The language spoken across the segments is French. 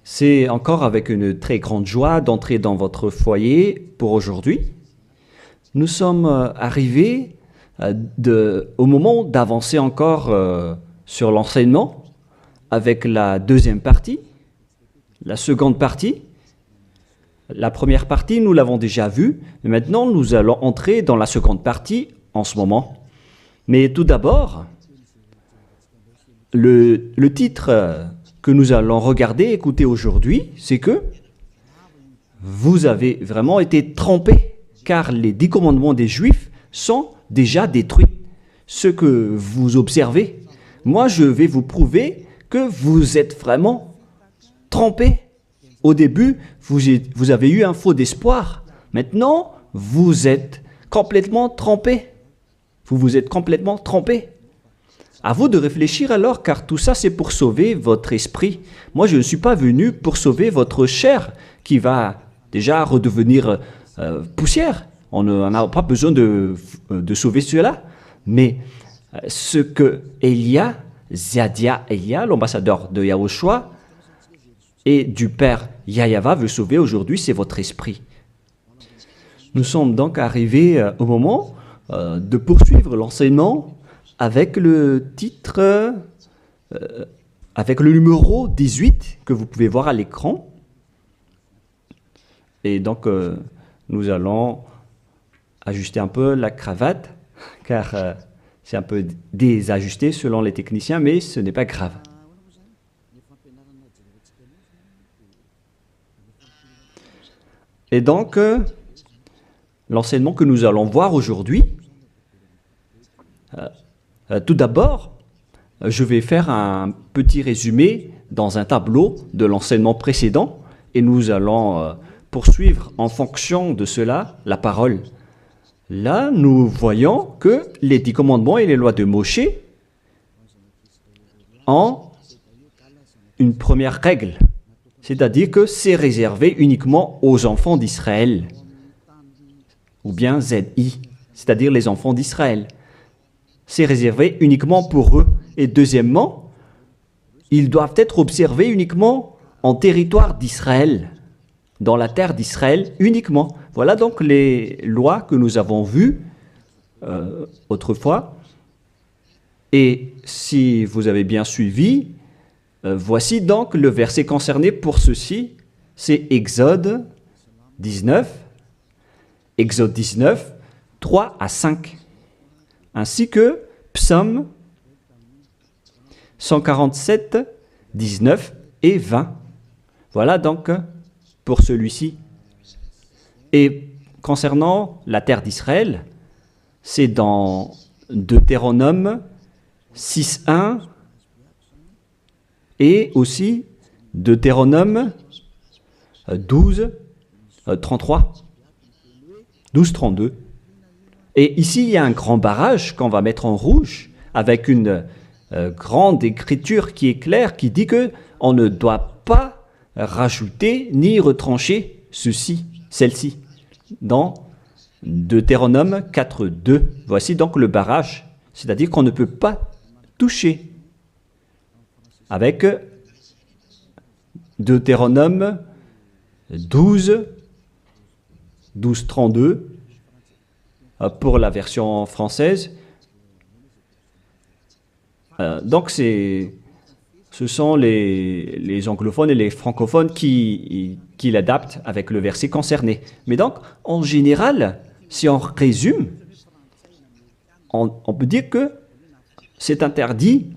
C'est encore avec une très grande joie d'entrer dans votre foyer pour aujourd'hui. Nous sommes arrivés au moment d'avancer encore sur l'enseignement avec la deuxième partie, la seconde partie. La première partie, nous l'avons déjà vue, mais maintenant nous allons entrer dans la seconde partie en ce moment. Mais tout d'abord, le titre que nous allons regarder, écouter aujourd'hui, c'est que vous avez vraiment été trompés, car les 10 commandements des Juifs sont déjà détruits. Ce que vous observez, moi je vais vous prouver que vous êtes vraiment trompés. Au début, vous avez eu un faux d'espoir. Maintenant, vous êtes complètement trompés. Vous vous êtes complètement trompés. À vous de réfléchir alors, car tout ça, c'est pour sauver votre esprit. Moi, je ne suis pas venu pour sauver votre chair, qui va déjà redevenir poussière. On n'a pas besoin de sauver cela. Mais ce que Zadia Elia, l'ambassadeur de Yahushua, et du Père Yahyawa veut sauver aujourd'hui, c'est votre esprit. Nous sommes donc arrivés au moment de poursuivre l'enseignement avec le titre, avec le numéro 18 que vous pouvez voir à l'écran. Et donc, nous allons ajuster un peu la cravate, car c'est un peu désajusté selon les techniciens, mais ce n'est pas grave. Et donc, l'enseignement que nous allons voir aujourd'hui, tout d'abord, je vais faire un petit résumé dans un tableau de l'enseignement précédent et nous allons poursuivre en fonction de cela la parole. Là, nous voyons que les 10 commandements et les lois de Moshe ont une première règle, c'est-à-dire que c'est réservé uniquement aux enfants d'Israël, ou bien ZI, c'est-à-dire les enfants d'Israël. C'est réservé uniquement pour eux. Et deuxièmement, ils doivent être observés uniquement en territoire d'Israël, dans la terre d'Israël uniquement. Voilà donc les lois que nous avons vues autrefois. Et si vous avez bien suivi, voici donc le verset concerné pour ceci, c'est Exode 19, 3 à 5, ainsi que Psaume 147, 19 et 20. Voilà donc pour celui-ci. Et concernant la terre d'Israël, c'est dans Deutéronome 6.1 et aussi Deutéronome 12.33, 12.32. Et ici, il y a un grand barrage qu'on va mettre en rouge avec une grande écriture qui est claire, qui dit que on ne doit pas rajouter ni retrancher celle-ci, dans Deutéronome 4.2. Voici donc le barrage, c'est-à-dire qu'on ne peut pas toucher. Avec Deutéronome 12.32 pour la version française. Donc, ce sont les anglophones et les francophones qui l'adaptent avec le verset concerné. Mais donc, en général, si on résume, on peut dire que c'est interdit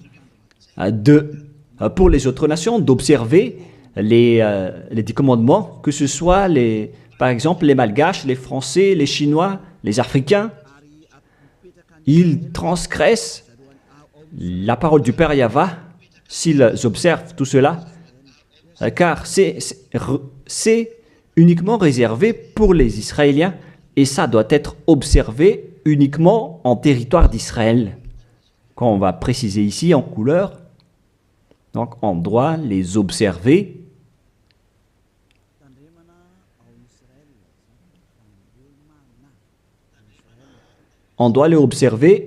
pour les autres nations d'observer les 10 commandements, que ce soit, par exemple, les Malgaches, les Français, les Chinois, les Africains. Ils transgressent la parole du Père Yahyawa s'ils observent tout cela, car c'est uniquement réservé pour les Israéliens et ça doit être observé uniquement en territoire d'Israël. Quand on va préciser ici en couleur, donc on doit les observer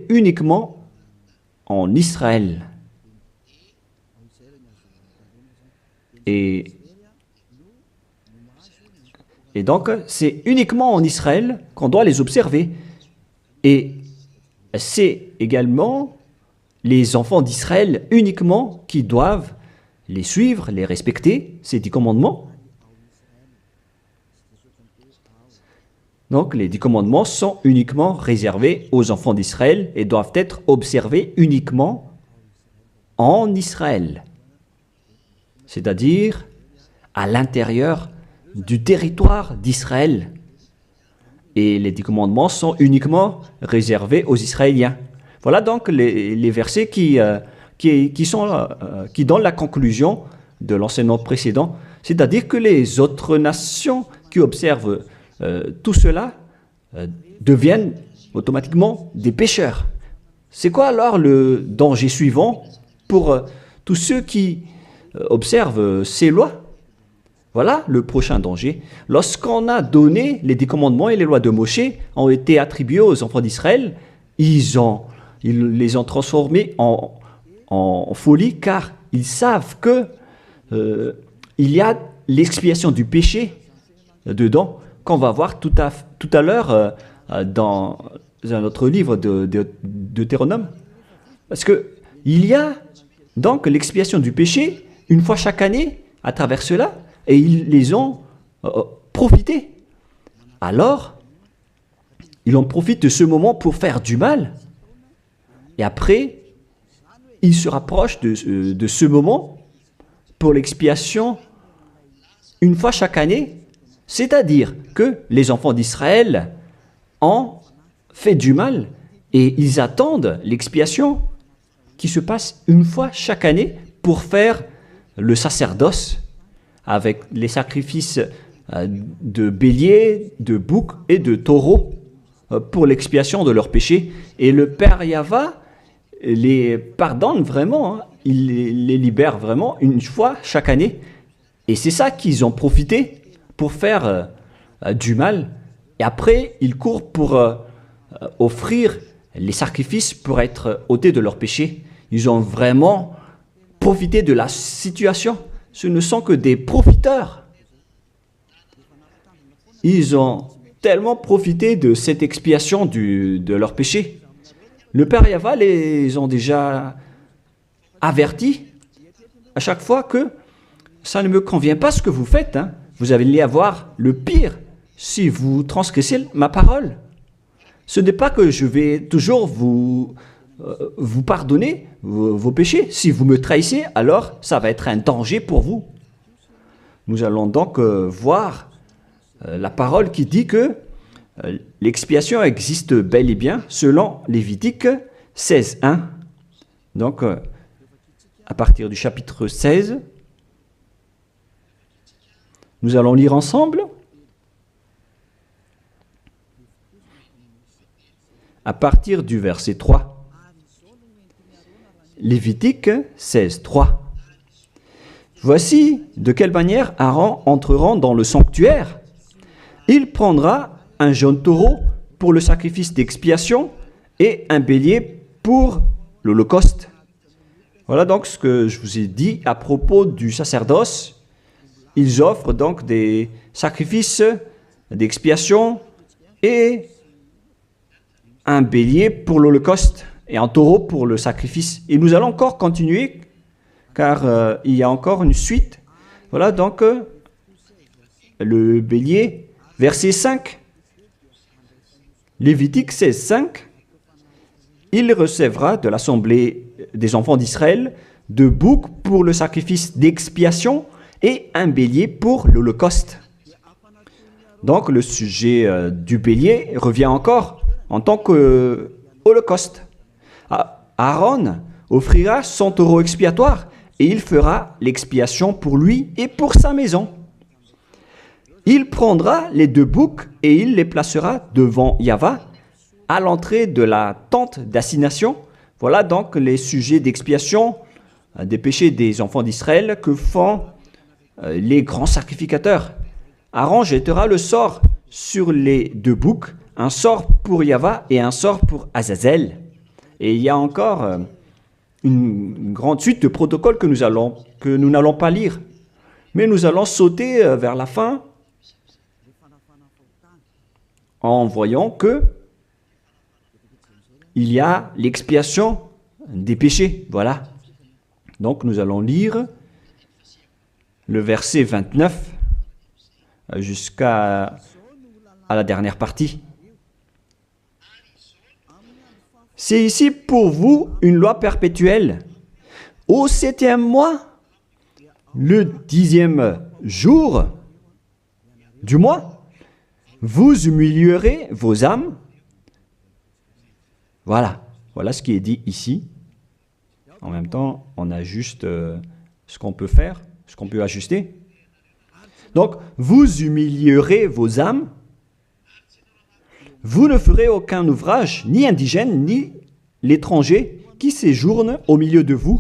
uniquement en Israël. Et, et donc, c'est uniquement en Israël qu'on doit les observer. Et c'est également les enfants d'Israël uniquement qui doivent les suivre, les respecter, ces 10 commandements. Donc, les 10 commandements sont uniquement réservés aux enfants d'Israël et doivent être observés uniquement en Israël, c'est-à-dire à l'intérieur du territoire d'Israël. Et les 10 commandements sont uniquement réservés aux Israéliens. Voilà donc les versets qui donnent la conclusion de l'enseignement précédent, c'est-à-dire que les autres nations qui observent tout cela deviennent automatiquement des pécheurs. C'est quoi alors le danger suivant pour tous ceux qui observent ces lois? Voilà le prochain danger. Lorsqu'on a donné les 10 commandements et les lois de Moshe ont été attribués aux enfants d'Israël, ils les ont transformés en folie car ils savent que il y a l'expiation du péché dedans qu'on va voir tout à l'heure dans un autre livre de Deutéronome. Parce que il y a donc l'expiation du péché une fois chaque année à travers cela et ils les ont profité. Alors, ils en profitent de ce moment pour faire du mal. Et après, ils se rapprochent de ce moment pour l'expiation une fois chaque année. C'est-à-dire que les enfants d'Israël ont fait du mal et ils attendent l'expiation qui se passe une fois chaque année pour faire le sacerdoce avec les sacrifices de béliers, de boucs et de taureaux pour l'expiation de leurs péchés. Et le Père Yahva les pardonne vraiment, hein. Il les libère vraiment une fois chaque année. Et c'est ça qu'ils ont profité pour faire du mal. Et après, ils courent pour offrir les sacrifices pour être ôtés de leurs péchés. Ils ont vraiment profité de la situation. Ce ne sont que des profiteurs. Ils ont tellement profité de cette expiation de leurs péchés. Le Père Yahva les ont déjà avertis à chaque fois que ça ne me convient pas ce que vous faites. Hein. Vous allez avoir le pire si vous transgressez ma parole. Ce n'est pas que je vais toujours vous pardonner vos péchés. Si vous me trahissez, alors ça va être un danger pour vous. Nous allons donc voir la parole qui dit que l'expiation existe bel et bien selon Lévitique 16.1. Donc, à partir du chapitre 16, nous allons lire ensemble. À partir du verset 3. Lévitique 16.3. Voici de quelle manière Aaron entrera dans le sanctuaire. Il prendra un jeune taureau pour le sacrifice d'expiation et un bélier pour l'holocauste. Voilà donc ce que je vous ai dit à propos du sacerdoce. Ils offrent donc des sacrifices d'expiation et un bélier pour l'holocauste et un taureau pour le sacrifice. Et nous allons encore continuer car il y a encore une suite. Voilà donc le bélier, verset 5. Lévitique 16.5, il recevra de l'assemblée des enfants d'Israël 2 boucs pour le sacrifice d'expiation et un bélier pour l'holocauste. Donc le sujet du bélier revient encore en tant qu'holocauste. Aaron offrira son taureau expiatoire et il fera l'expiation pour lui et pour sa maison. Il prendra les 2 boucs et il les placera devant Yahva à l'entrée de la tente d'assignation. Voilà donc les sujets d'expiation des péchés des enfants d'Israël que font les grands sacrificateurs. Aaron jettera le sort sur les 2 boucs, un sort pour Yahva et un sort pour Azazel. Et il y a encore une grande suite de protocoles que nous n'allons pas lire. Mais nous allons sauter vers la fin en voyant que il y a l'expiation des péchés. Voilà. Donc nous allons lire le verset 29 jusqu'à la dernière partie. C'est ici pour vous une loi perpétuelle. Au 7e mois, le 10e jour du mois, vous humilierez vos âmes. Voilà ce qui est dit ici. En même temps, on ajuste ce qu'on peut faire, ce qu'on peut ajuster. Donc, vous humilierez vos âmes. Vous ne ferez aucun ouvrage, ni indigène, ni l'étranger, qui séjourne au milieu de vous,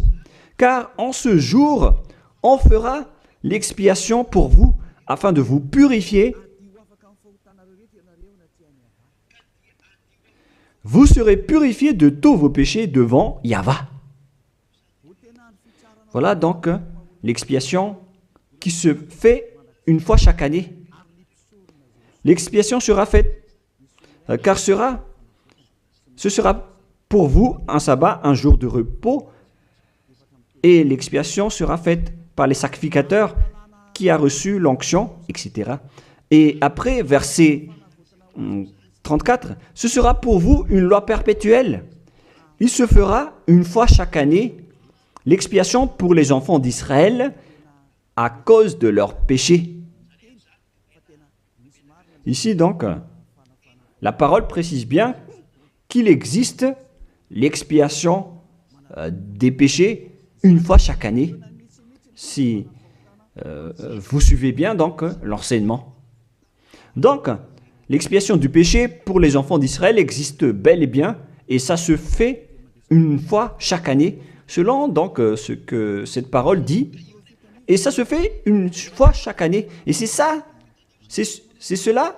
car en ce jour, on fera l'expiation pour vous, afin de vous purifier. Vous serez purifiés de tous vos péchés devant Yahva. Voilà donc l'expiation qui se fait une fois chaque année. L'expiation sera faite, car ce sera pour vous un sabbat, un jour de repos, et l'expiation sera faite par les sacrificateurs qui a reçu l'onction, etc. Et après, verset 34, ce sera pour vous une loi perpétuelle. Il se fera une fois chaque année l'expiation pour les enfants d'Israël à cause de leurs péchés. Ici donc, la parole précise bien qu'il existe l'expiation des péchés une fois chaque année. Si vous suivez bien donc l'enseignement. Donc, l'expiation du péché pour les enfants d'Israël existe bel et bien, et ça se fait une fois chaque année, selon donc ce que cette parole dit. Et ça se fait une fois chaque année. Et c'est ça, c'est cela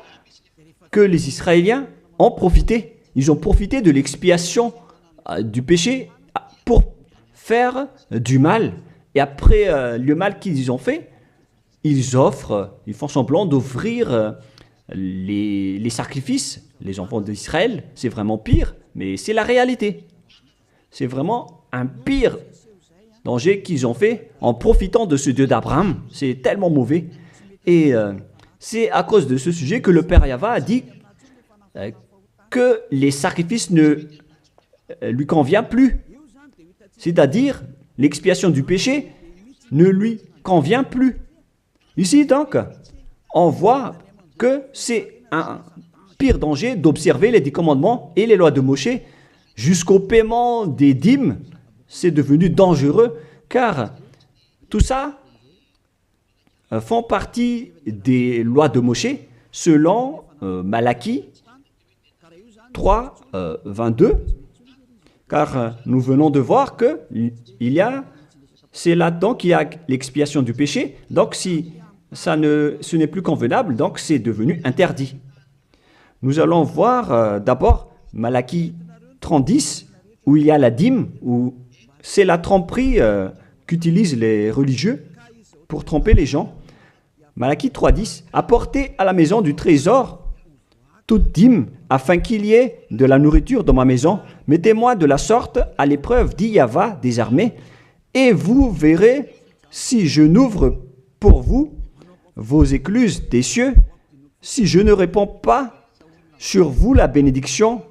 que les Israéliens ont profité. Ils ont profité de l'expiation du péché pour faire du mal. Et après le mal qu'ils ont fait, ils font semblant d'offrir les sacrifices. Les enfants d'Israël, c'est vraiment pire, mais c'est la réalité. C'est vraiment un pire danger qu'ils ont fait en profitant de ce Dieu d'Abraham. C'est tellement mauvais. Et c'est à cause de ce sujet que le Père Yahva a dit que les sacrifices ne lui conviennent plus. C'est-à-dire, l'expiation du péché ne lui convient plus. Ici, donc, on voit que c'est un pire danger d'observer les 10 commandements et les lois de Moshe jusqu'au paiement des dîmes. C'est devenu dangereux car tout ça font partie des lois de Moshe selon Malachie 3, 22. Car nous venons de voir que c'est là-dedans qu'il y a l'expiation du péché. Donc si ce n'est plus convenable, donc c'est devenu interdit. Nous allons voir d'abord Malachie 30:10, où il y a la dîme, où c'est la tromperie qu'utilisent les religieux pour tromper les gens. Malachie 3:10, apportez à la maison du trésor toute dîme, afin qu'il y ait de la nourriture dans ma maison. Mettez-moi de la sorte à l'épreuve, dit Yahva des armées, et vous verrez si je n'ouvre pour vous vos écluses des cieux, si je ne répands pas sur vous la bénédiction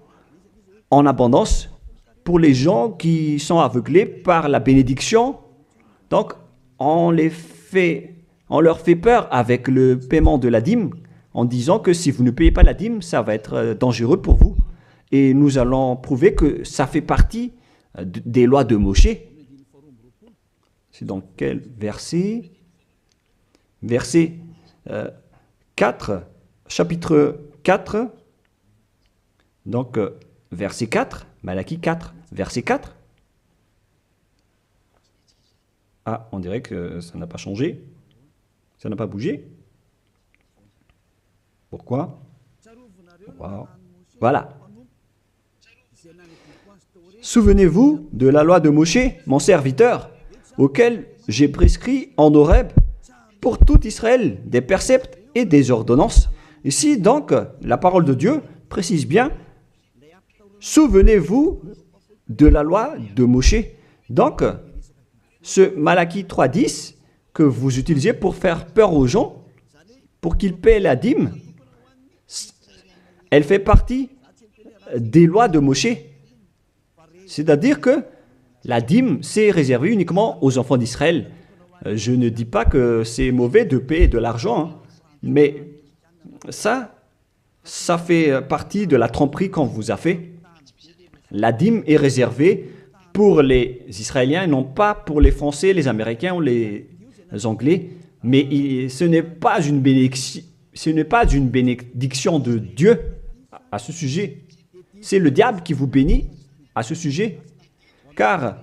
en abondance. Pour les gens qui sont aveuglés par la bénédiction, donc on leur fait peur avec le paiement de la dîme, en disant que si vous ne payez pas la dîme, ça va être dangereux pour vous. Et nous allons prouver que ça fait partie des lois de Moshe. C'est dans quel verset? Verset 4, chapitre 4, donc verset 4, Malachie 4, verset 4. Ah, on dirait que ça n'a pas changé, ça n'a pas bougé. Pourquoi? Wow. Voilà. Souvenez-vous de la loi de Moshe, mon serviteur, auquel j'ai prescrit en Horeb pour tout Israël, des préceptes et des ordonnances. Ici, donc, la parole de Dieu précise bien, souvenez-vous de la loi de Moshe. Donc, ce Malachie 3.10 que vous utilisez pour faire peur aux gens, pour qu'ils paient la dîme, elle fait partie des lois de Moshe. C'est-à-dire que la dîme, c'est réservé uniquement aux enfants d'Israël. Je ne dis pas que c'est mauvais de payer de l'argent, hein, mais ça fait partie de la tromperie qu'on vous a fait. La dîme est réservée pour les Israéliens et non pas pour les Français, les Américains ou les Anglais. Mais ce n'est pas une bénédiction de Dieu à ce sujet. C'est le diable qui vous bénit à ce sujet. Car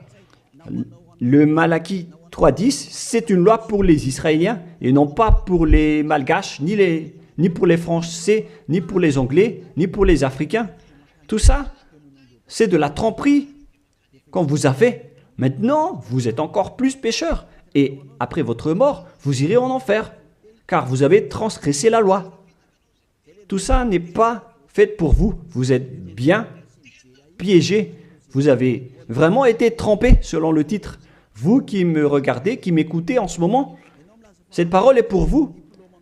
le Malachie 3.10, c'est une loi pour les Israéliens et non pas pour les Malgaches, ni pour les Français, ni pour les Anglais, ni pour les Africains. Tout ça, c'est de la tromperie qu'on vous a fait. Maintenant, vous êtes encore plus pécheurs. Et après votre mort, vous irez en enfer, car vous avez transgressé la loi. Tout ça n'est pas fait pour vous. Vous êtes bien piégés. Vous avez vraiment été trompés, selon le titre. Vous qui me regardez, qui m'écoutez en ce moment, cette parole est pour vous.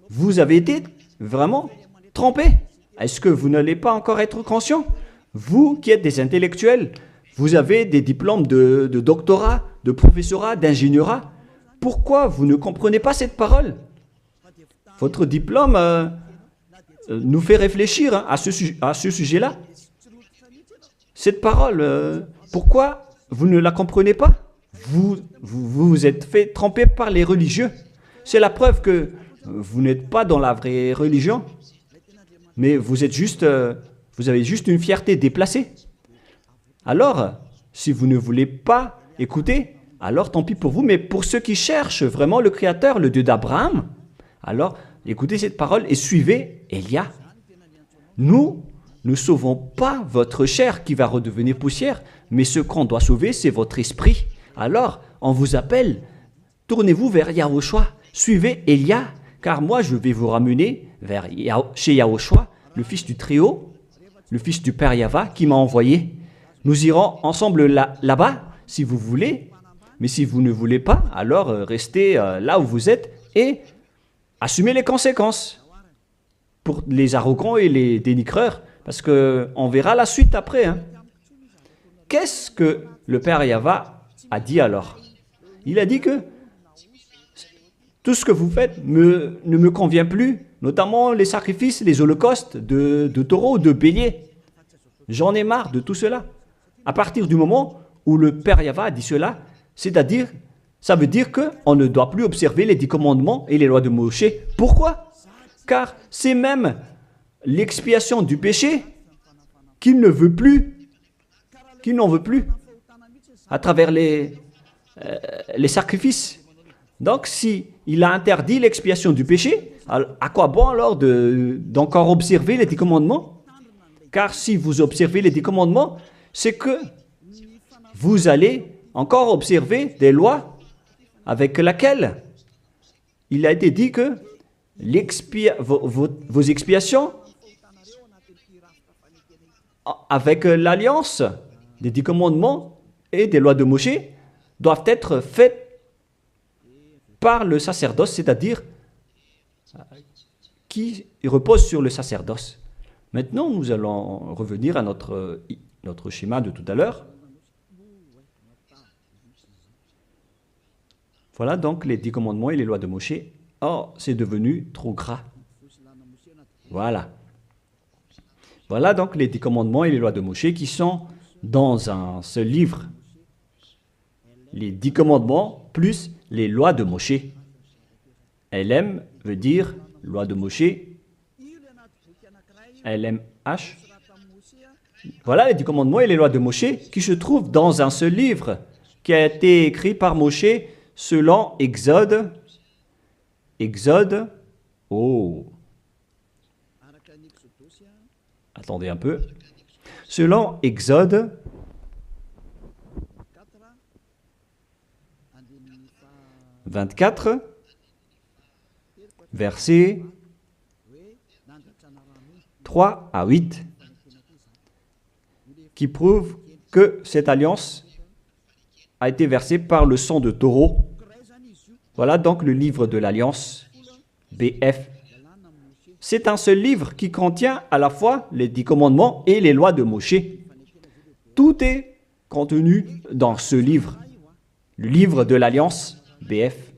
Vous avez été vraiment trompés. Est-ce que vous n'allez pas encore être conscient? Vous qui êtes des intellectuels, vous avez des diplômes de doctorat, de professorat, d'ingénierat. Pourquoi vous ne comprenez pas cette parole? Votre diplôme nous fait réfléchir à ce sujet-là. Cette parole, pourquoi vous ne la comprenez pas? Vous êtes fait tromper par les religieux. C'est la preuve que vous n'êtes pas dans la vraie religion, mais vous avez juste une fierté déplacée. Alors, si vous ne voulez pas écouter, alors tant pis pour vous, mais pour ceux qui cherchent vraiment le Créateur, le Dieu d'Abraham, alors écoutez cette parole et suivez Élia. Nous ne sauvons pas votre chair qui va redevenir poussière, mais ce qu'on doit sauver, c'est votre esprit. Alors, on vous appelle, tournez-vous vers Yahushua, suivez Élia, car moi je vais vous ramener chez Yahushua, le fils du Très-Haut, le fils du Père Yahva qui m'a envoyé. Nous irons ensemble là-bas, si vous voulez, mais si vous ne voulez pas, alors restez là où vous êtes et assumez les conséquences pour les arrogants et les dénigreurs, parce qu'on verra la suite après. Hein. Qu'est-ce que le Père Yahva a dit alors? Il a dit que tout ce que vous faites ne me convient plus, notamment les sacrifices, les holocaustes de taureaux, de béliers. J'en ai marre de tout cela. À partir du moment où le Père Yahva a dit cela, c'est-à-dire, ça veut dire qu'on ne doit plus observer les 10 commandements et les lois de Moshe. Pourquoi? Car c'est même l'expiation du péché qu'il ne veut plus, qu'il n'en veut plus, à travers les sacrifices. Donc, si il a interdit l'expiation du péché, à quoi bon alors d'encore observer les 10 commandements? Car si vous observez les 10 commandements, c'est que vous allez encore observer des lois avec lesquelles il a été dit que vos expiations avec l'alliance des 10 commandements et des lois de Moshe doivent être faites par le sacerdoce, c'est-à-dire qui repose sur le sacerdoce. Maintenant, nous allons revenir à notre schéma de tout à l'heure. Voilà donc les 10 commandements et les lois de Moshe. Oh, c'est devenu trop gras. Voilà. Voilà donc les 10 commandements et les lois de Moshe qui sont dans un seul livre. Les 10 commandements plus les lois de Moshe. LM veut dire loi de Moshe. LMH. Voilà les 10 commandements et les lois de Moshe qui se trouvent dans un seul livre qui a été écrit par Moshe selon Exode. Exode. Oh. Attendez un peu. Selon Exode 24, versets 3 à 8, qui prouvent que cette alliance a été versée par le sang de taureau. Voilà donc le livre de l'Alliance, BF. C'est un seul livre qui contient à la fois les 10 commandements et les lois de Moshe. Tout est contenu dans ce livre, le livre de l'Alliance, BF.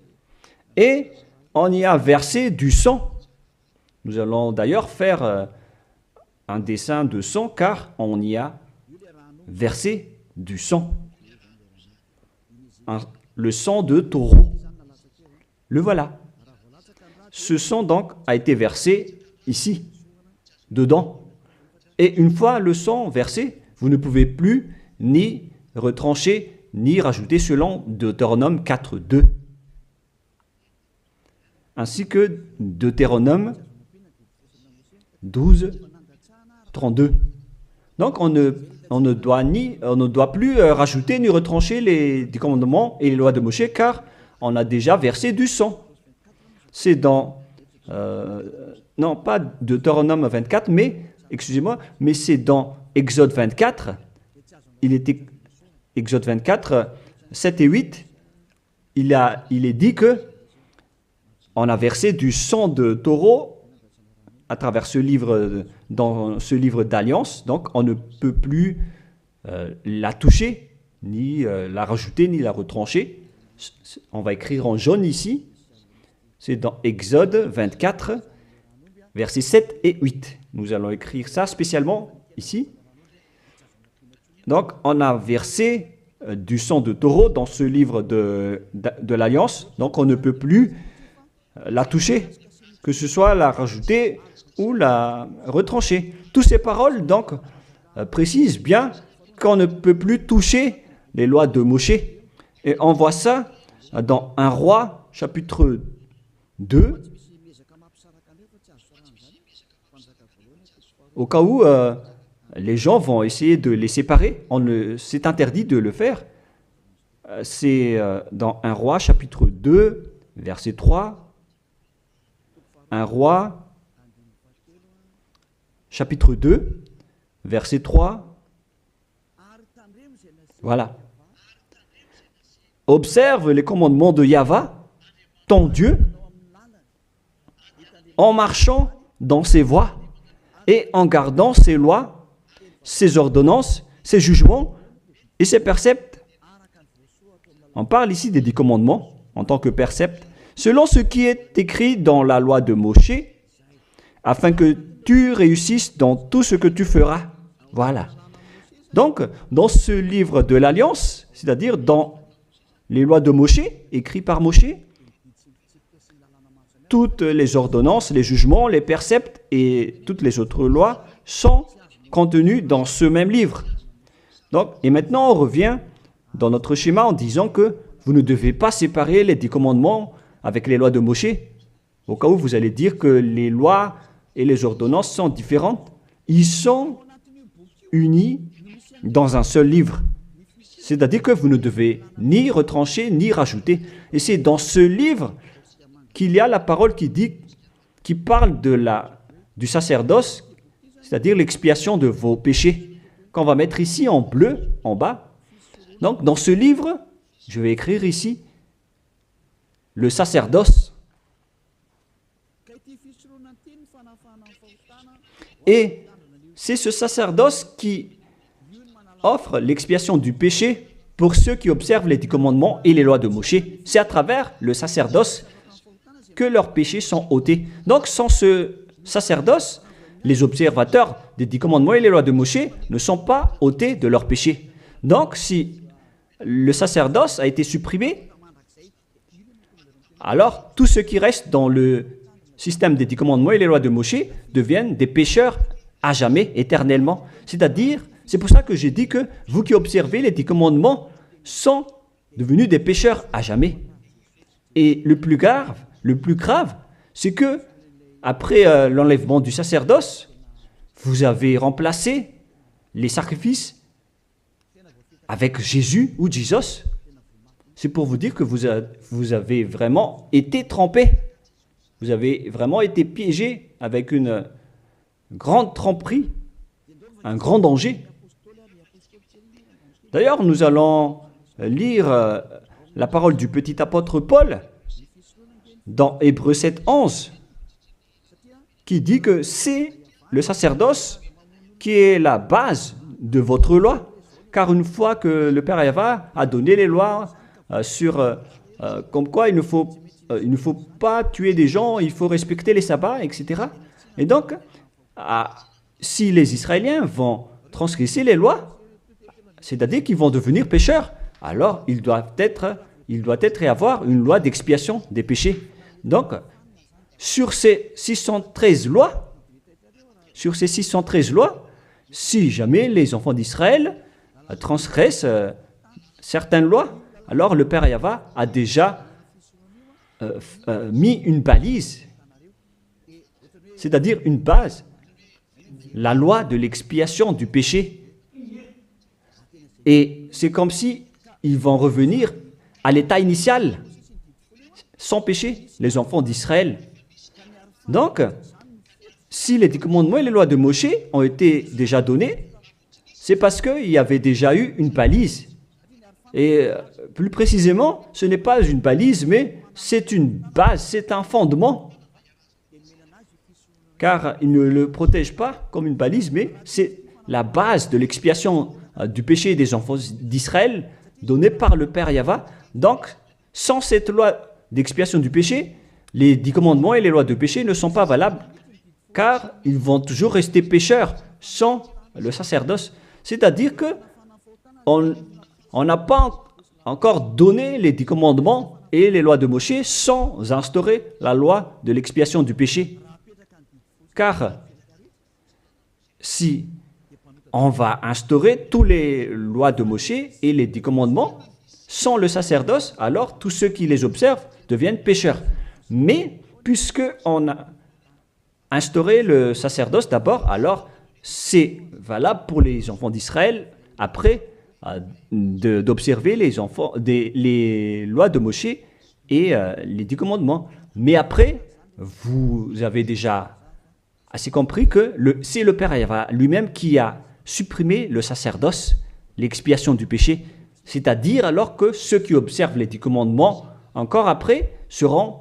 Et on y a versé du sang. Nous allons d'ailleurs faire un dessin de sang car on y a versé du sang. Le sang de taureau. Le voilà. Ce sang donc a été versé ici, dedans. Et une fois le sang versé, vous ne pouvez plus ni retrancher, ni rajouter selon Deutéronome 4.2. Ainsi que Deutéronome 12.32. Donc on ne doit plus rajouter ni retrancher les commandements et les lois de Moshe car on a déjà versé du sang. C'est dans, non pas Deutéronome 24, mais, excusez-moi, mais c'est dans Exode 24. Il était Exode 24, 7 et 8. Il est dit que on a versé du sang de taureau à travers ce livre, dans ce livre d'alliance. Donc, on ne peut plus la toucher, ni la rajouter, ni la retrancher. On va écrire en jaune ici. C'est dans Exode 24, versets 7 et 8. Nous allons écrire ça spécialement ici. Donc, on a versé du sang de taureau dans ce livre de l'Alliance. Donc, on ne peut plus la toucher, que ce soit la rajouter ou la retrancher. Toutes ces paroles, donc, précisent bien qu'on ne peut plus toucher les lois de Moshe. Et on voit ça dans 1 Roi, chapitre 2, au cas où les gens vont essayer de les séparer. C'est interdit de le faire. C'est dans 1 Roi, chapitre 2, verset 3. 1 Roi, chapitre 2, verset 3. Voilà. Observe les commandements de Yahvé, ton Dieu, en marchant dans ses voies et en gardant ses lois, ses ordonnances, ses jugements et ses préceptes. On parle ici des 10 commandements en tant que préceptes, selon ce qui est écrit dans la loi de Moshe, afin que tu réussisses dans tout ce que tu feras. Voilà. Donc, dans ce livre de l'Alliance, c'est-à-dire dans les lois de Moshe, écrites par Moshe, toutes les ordonnances, les jugements, les préceptes et toutes les autres lois sont contenues dans ce même livre. Donc, et maintenant, on revient dans notre schéma en disant que vous ne devez pas séparer les 10 commandements avec les lois de Moshe. Au cas où vous allez dire que les lois et les ordonnances sont différentes, ils sont unis dans un seul livre. C'est-à-dire que vous ne devez ni retrancher ni rajouter. Et c'est dans ce livre qu'il y a la parole qui parle du sacerdoce, c'est-à-dire l'expiation de vos péchés, qu'on va mettre ici en bleu, en bas. Donc, dans ce livre, je vais écrire ici le sacerdoce. Et c'est ce sacerdoce qui offre l'expiation du péché pour ceux qui observent les 10 commandements et les lois de Moshe. C'est à travers le sacerdoce que leurs péchés sont ôtés. Donc, sans ce sacerdoce, les observateurs des 10 commandements et les lois de Moshe ne sont pas ôtés de leurs péchés. Donc, si le sacerdoce a été supprimé, alors tout ce qui reste dans le système des 10 commandements et les lois de Moshe deviennent des pécheurs à jamais, éternellement. C'est-à-dire, c'est pour ça que j'ai dit que vous qui observez les 10 commandements sont devenus des pécheurs à jamais. Et le plus grave, c'est que après l'enlèvement du sacerdoce, vous avez remplacé les sacrifices avec Jésus ou Jesus. C'est pour vous dire que vous avez vraiment été trompés. Vous avez vraiment été piégés avec une grande tromperie, un grand danger. D'ailleurs, nous allons lire la parole du petit apôtre Paul dans Hébreux 7:11, qui dit que c'est le sacerdoce qui est la base de votre loi. Car une fois que le Père Yahva a donné les lois comme quoi il ne faut pas tuer des gens, il faut respecter les sabbats, etc. Et donc, si les Israéliens vont transgresser les lois, c'est-à-dire qu'ils vont devenir pécheurs, alors il doit être et avoir une loi d'expiation des péchés. Donc, sur ces 613 lois, si jamais les enfants d'Israël transgressent certaines lois, alors le Père Yahva a déjà mis une balise, c'est-à-dire une base, la loi de l'expiation du péché. Et c'est comme si ils vont revenir à l'état initial, sans péché, les enfants d'Israël. Donc, si les 10 commandements et les lois de Moshe ont été déjà donnés, c'est parce qu'il y avait déjà eu une balise. Et plus précisément, ce n'est pas une balise, mais c'est une base, c'est un fondement. Car il ne le protège pas comme une balise, mais c'est la base de l'expiation du péché des enfants d'Israël donnée par le Père Yahva. Donc, sans cette loi d'expiation du péché, les 10 commandements et les lois de péché ne sont pas valables, car ils vont toujours rester pécheurs sans le sacerdoce. C'est-à-dire que on n'a pas encore donné les 10 commandements et les lois de Moshe sans instaurer la loi de l'expiation du péché. Car si on va instaurer toutes les lois de Moshe et les 10 commandements sans le sacerdoce, alors tous ceux qui les observent deviennent pécheurs. Mais puisqu'on a instauré le sacerdoce d'abord, alors c'est valable pour les enfants d'Israël après d'observer les lois de Moshe et les 10 commandements. Mais après, vous avez déjà assez compris que c'est le Père Yahva lui-même qui a supprimé le sacerdoce, l'expiation du péché. C'est-à-dire alors que ceux qui observent les 10 commandements, encore après, seront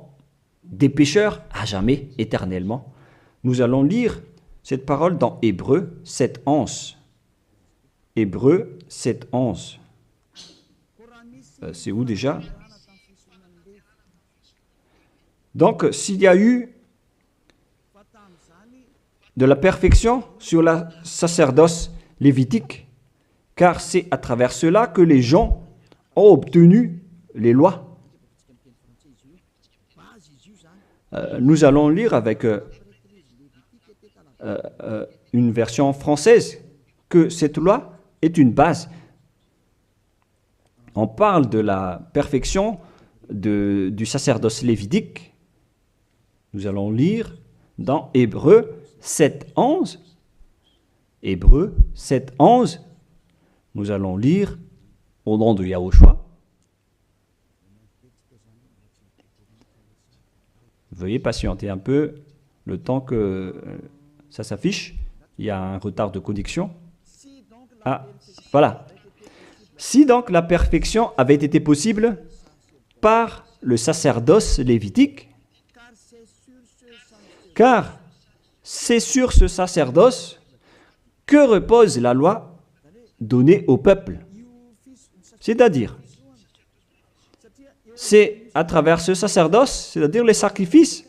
des pécheurs à jamais, éternellement. Nous allons lire cette parole dans Hébreux 7:11. Hébreux 7:11. C'est où déjà? Donc, s'il y a eu de la perfection sur la sacerdoce lévitique, car c'est à travers cela que les gens ont obtenu les lois. Nous allons lire avec une version française que cette loi est une base. On parle de la perfection du sacerdoce lévitique. Nous allons lire dans Hébreux 7:11. Hébreux 7:11. Nous allons lire au nom de Yahushua. Veuillez patienter un peu le temps que ça s'affiche. Il y a un retard de connexion. Ah, voilà. Si donc la perfection avait été possible par le sacerdoce lévitique, car c'est sur ce sacerdoce que repose la loi donnée au peuple. C'est-à-dire, c'est à travers ce sacerdoce, c'est-à-dire les sacrifices,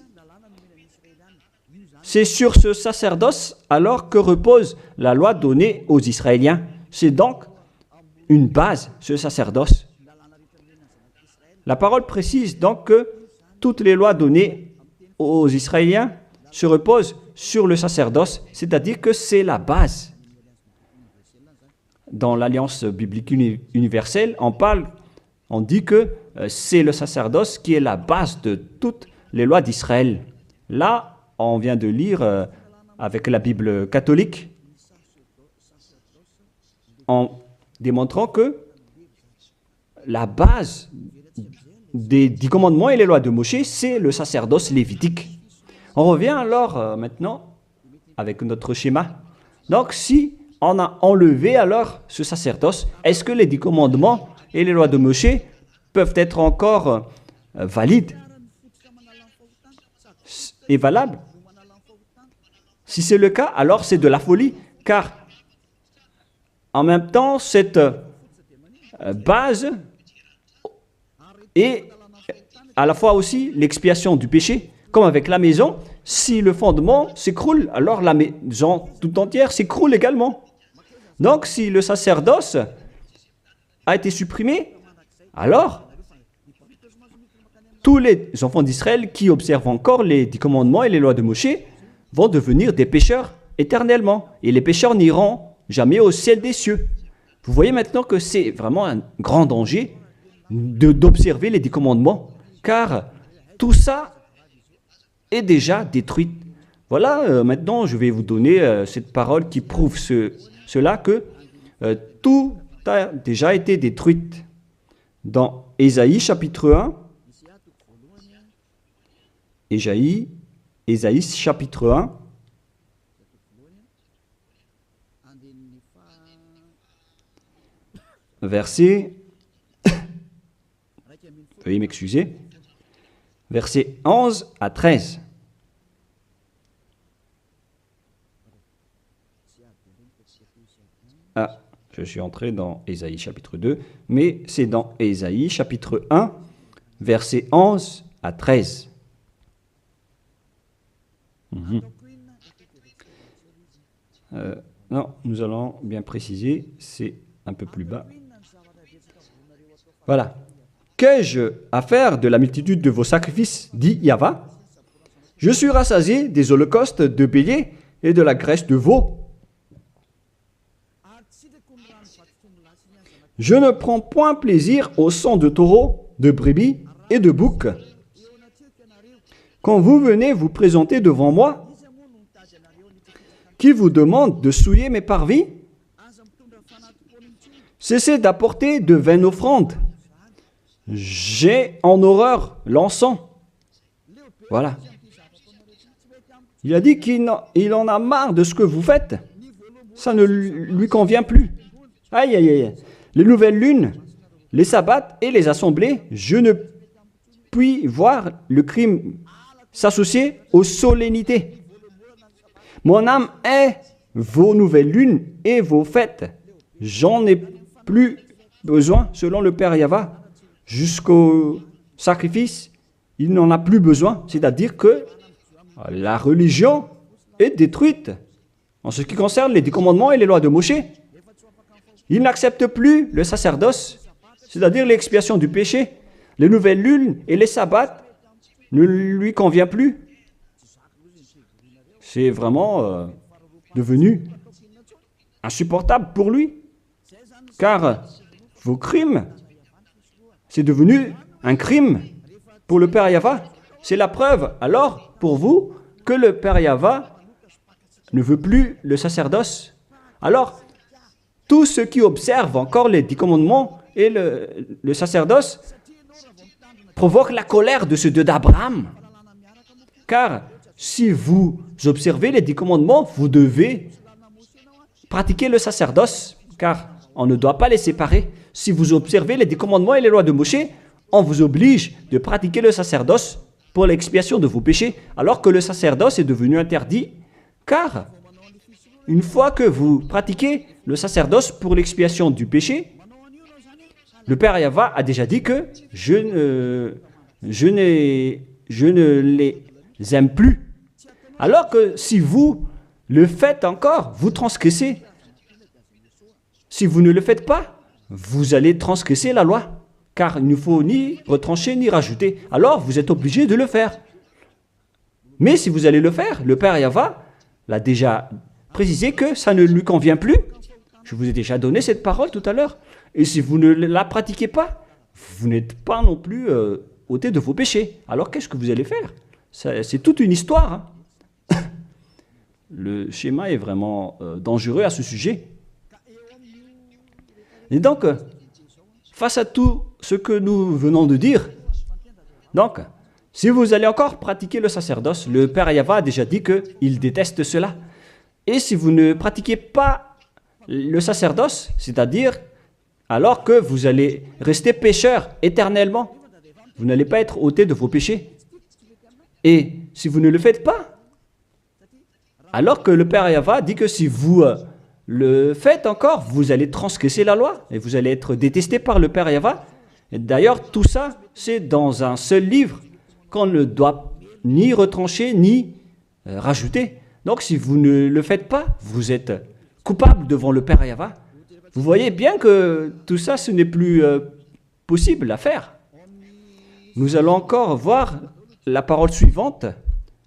c'est sur ce sacerdoce alors que repose la loi donnée aux Israéliens. C'est donc une base, ce sacerdoce. La parole précise donc que toutes les lois données aux Israéliens se reposent sur le sacerdoce, c'est-à-dire que c'est la base. Dans l'Alliance biblique universelle, on dit que c'est le sacerdoce qui est la base de toutes les lois d'Israël. Là, on vient de lire avec la Bible catholique, en démontrant que la base des 10 commandements et les lois de Moshe, c'est le sacerdoce lévitique. On revient alors maintenant avec notre schéma. Donc, si on a enlevé alors ce sacerdoce, est-ce que les 10 commandements et les lois de Moshe peuvent être encore valides et valables? Si c'est le cas, alors c'est de la folie, car en même temps, cette base est à la fois aussi l'expiation du péché, comme avec la maison. Si le fondement s'écroule, alors la maison tout entière s'écroule également. Donc, si le sacerdoce a été supprimé, alors tous les enfants d'Israël qui observent encore les 10 commandements et les lois de Moshe vont devenir des pécheurs éternellement. Et les pécheurs n'iront jamais au ciel des cieux. Vous voyez maintenant que c'est vraiment un grand danger d'observer les 10 commandements, car tout ça est déjà détruit. Voilà, maintenant je vais vous donner cette parole qui prouve cela, que tout a déjà été détruit. Dans Ésaïe chapitre 1, Ésaïe chapitre 1, verset, veuillez m'excuser, verset 11 à 13. Ah, je suis entré dans Ésaïe chapitre 2, mais c'est dans Ésaïe chapitre 1, verset 11 à 13. Non, nous allons bien préciser, c'est un peu plus bas. Voilà. Qu'ai-je à faire de la multitude de vos sacrifices, dit Yahva? Je suis rassasié des holocaustes de béliers et de la graisse de veau. Je ne prends point plaisir au sang de taureau, de brebis et de bouc. Quand vous venez vous présenter devant moi, qui vous demande de souiller mes parvis, cessez d'apporter de vaines offrandes. J'ai en horreur l'encens. Voilà. Il a dit qu'il en a marre de ce que vous faites. Ça ne lui convient plus. Aïe, aïe, aïe. Les nouvelles lunes, les sabbats et les assemblées, je ne puis voir le crime s'associer aux solennités. Mon âme est vos nouvelles lunes et vos fêtes. J'en ai plus besoin, selon le Père Yahva. Jusqu'au sacrifice, il n'en a plus besoin. C'est-à-dire que la religion est détruite. En ce qui concerne les 10 commandements et les lois de Moshe, il n'accepte plus le sacerdoce, c'est-à-dire l'expiation du péché. Les nouvelles lunes et les sabbats ne lui conviennent plus. C'est vraiment devenu insupportable pour lui, car vos crimes, c'est devenu un crime pour le Père Yahva. C'est la preuve, alors, pour vous, que le Père Yahva ne veut plus le sacerdoce. Alors, tous ceux qui observent encore les 10 commandements et le sacerdoce provoquent la colère de ce Dieu d'Abraham. Car si vous observez les 10 commandements, vous devez pratiquer le sacerdoce, car on ne doit pas les séparer. Si vous observez les 10 commandements et les lois de Moshe, on vous oblige de pratiquer le sacerdoce pour l'expiation de vos péchés, alors que le sacerdoce est devenu interdit, car une fois que vous pratiquez le sacerdoce pour l'expiation du péché, le Père Yahva a déjà dit que je ne les aime plus. Alors que si vous le faites encore, vous transgressez. Si vous ne le faites pas, vous allez transgresser la loi, car il ne faut ni retrancher ni rajouter. Alors vous êtes obligé de le faire. Mais si vous allez le faire, le Père Yahva l'a déjà précisé que ça ne lui convient plus. Je vous ai déjà donné cette parole tout à l'heure. Et si vous ne la pratiquez pas, vous n'êtes pas non plus ôté de vos péchés. Alors qu'est-ce que vous allez faire? C'est toute une histoire. Hein. Le schéma est vraiment dangereux à ce sujet. Et donc, face à tout ce que nous venons de dire, donc, Si vous allez encore pratiquer le sacerdoce, le Père Yahva a déjà dit qu'il déteste cela. Et si vous ne pratiquez pas le sacerdoce, c'est-à-dire alors que vous allez rester pécheur éternellement, vous n'allez pas être ôté de vos péchés. Et si vous ne le faites pas, alors que le Père Yahva dit que si vous le faites encore, vous allez transgresser la loi et vous allez être détesté par le Père Yahva. Et d'ailleurs, tout ça, c'est dans un seul livre qu'on ne doit ni retrancher ni rajouter. Donc, si vous ne le faites pas, vous êtes coupable devant le Père Yahva. Vous voyez bien que tout ça, ce n'est plus possible à faire. Nous allons encore voir la parole suivante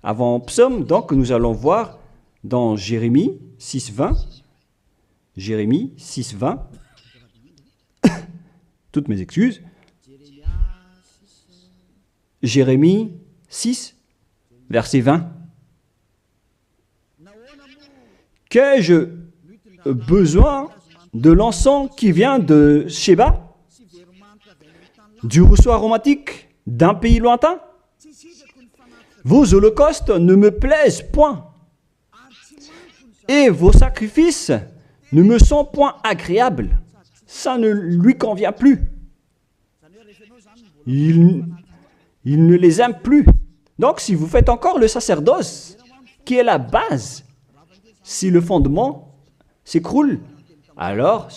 avant Psaume. Donc, nous allons voir dans Jérémie 6.20. Jérémie 6.20. Toutes mes excuses. Jérémie 6, verset 20. Qu'ai-je besoin de l'encens qui vient de Sheba, du rousseau aromatique d'un pays lointain? Vos holocaustes ne me plaisent point, et vos sacrifices ne me sont point agréables. Ça ne lui convient plus. Il ne les aime plus. Donc, si vous faites encore le sacerdoce, qui est la base, si le fondement s'écroule, alors